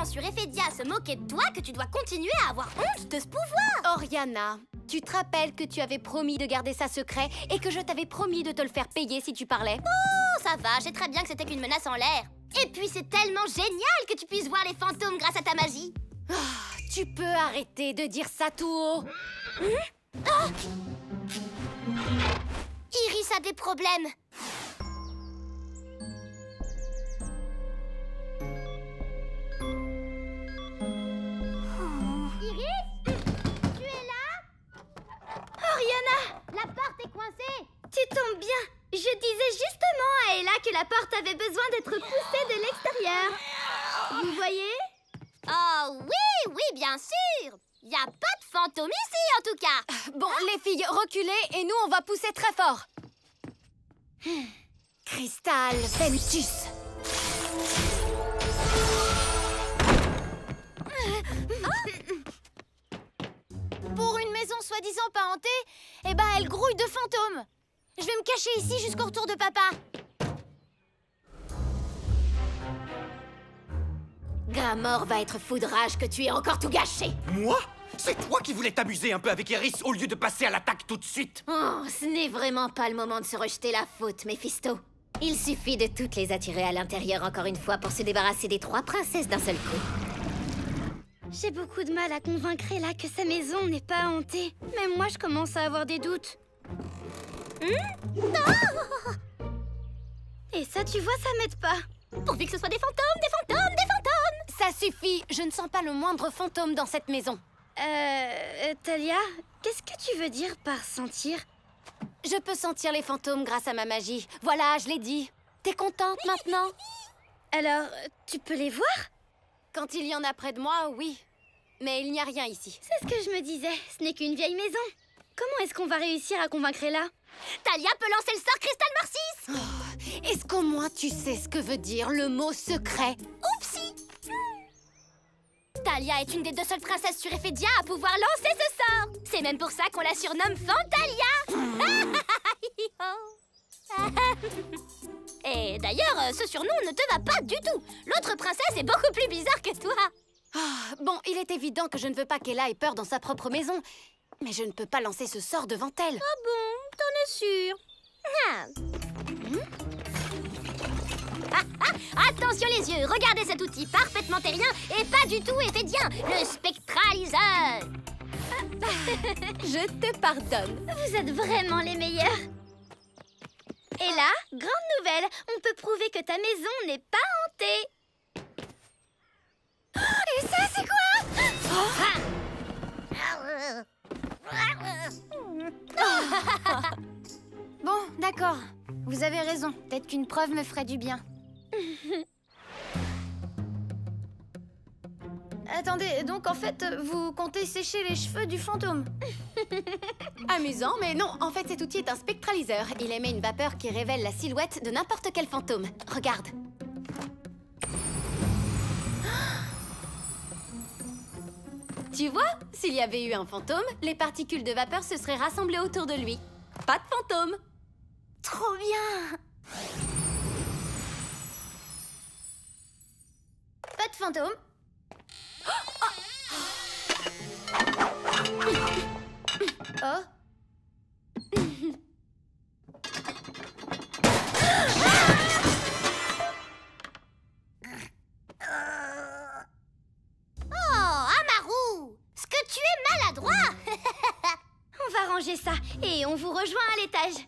gens sur Ephédia se moquaient de toi que tu dois continuer à avoir honte de ce pouvoir. Oriana, tu te rappelles que tu avais promis de garder ça secret et que je t'avais promis de te le faire payer si tu parlais? Oh, ça va, je sais très bien que c'était qu'une menace en l'air. Et puis c'est tellement génial que tu puisses voir les fantômes grâce à ta magie. Tu peux arrêter de dire ça tout haut. Iris a des problèmes. Iris, tu es là? Oriana, La porte est coincée. tu tombes bien. Je disais justement à Ella que la porte avait besoin d'être poussée de l'extérieur. Vous voyez? Oh oui, oui, bien sûr. Y a pas de fantôme ici, en tout cas. Bon, les filles, reculez et nous, on va pousser très fort. Cristal Ventus. Pour une maison soi-disant pas hantée, eh ben elle grouille de fantômes. Je vais me cacher ici jusqu'au retour de papa. Gramor va être fou de rage que tu aies encore tout gâché. Moi? C'est toi qui voulais t'amuser un peu avec Iris au lieu de passer à l'attaque tout de suite. Oh, ce n'est vraiment pas le moment de se rejeter la faute, Méphisto. Il suffit de toutes les attirer à l'intérieur encore une fois pour se débarrasser des 3 princesses d'un seul coup. J'ai beaucoup de mal à convaincre Ella que sa maison n'est pas hantée. Même moi, je commence à avoir des doutes. Et ça, tu vois, ça m'aide pas. Pourvu que ce soit des fantômes, des fantômes, des fantômes. Ça suffit, je ne sens pas le moindre fantôme dans cette maison. Talia, qu'est-ce que tu veux dire par sentir? Je peux sentir les fantômes grâce à ma magie. Voilà, je l'ai dit. T'es contente maintenant? Alors, tu peux les voir? Quand il y en a près de moi, oui. Mais il n'y a rien ici. C'est ce que je me disais, ce n'est qu'une vieille maison. Comment est-ce qu'on va réussir à convaincre Ella? Talia peut lancer le sort Cristal Morsis. Est-ce qu'au moins tu sais ce que veut dire le mot secret? Oupsie. Talia est une des 2 seules princesses sur Ephédia à pouvoir lancer ce sort. C'est même pour ça qu'on la surnomme Fantalia. Et d'ailleurs, ce surnom ne te va pas du tout. L'autre princesse est beaucoup plus bizarre que toi. Bon, il est évident que je ne veux pas qu'Ella ait peur dans sa propre maison. Mais je ne peux pas lancer ce sort devant elle. Ah bon? T'en es sûre? Attention les yeux, regardez cet outil parfaitement terrien et pas du tout éphédien, le spectraliseur. Je te pardonne. Vous êtes vraiment les meilleurs. Ella, grande nouvelle, on peut prouver que ta maison n'est pas hantée. Et ça, c'est quoi? Bon, d'accord. Vous avez raison. Peut-être qu'une preuve me ferait du bien. Attendez, donc en fait, vous comptez sécher les cheveux du fantôme? Amusant, mais non. En fait, cet outil est un spectraliseur. Il émet une vapeur qui révèle la silhouette de n'importe quel fantôme. Regarde. Tu vois, s'il y avait eu un fantôme, les particules de vapeur se seraient rassemblées autour de lui. Pas de fantôme. Trop bien. Pas de fantôme. Oh. Oh, Amaru, ce que tu es maladroit. On va ranger ça et on vous rejoint à l'étage.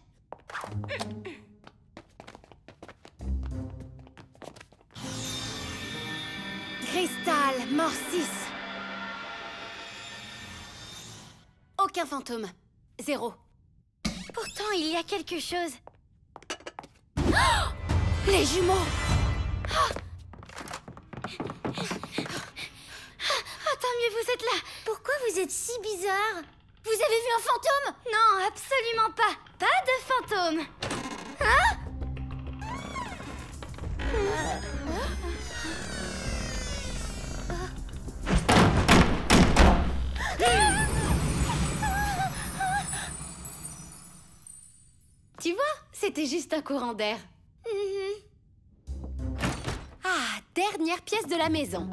Cristal Morsis. Aucun fantôme. 0. Pourtant, il y a quelque chose. Les jumeaux. Tant mieux, vous êtes là. Pourquoi vous êtes si bizarre? Vous avez vu un fantôme? Non, absolument pas. Pas de fantôme. Hein? Tu vois, c'était juste un courant d'air. Ah, dernière pièce de la maison.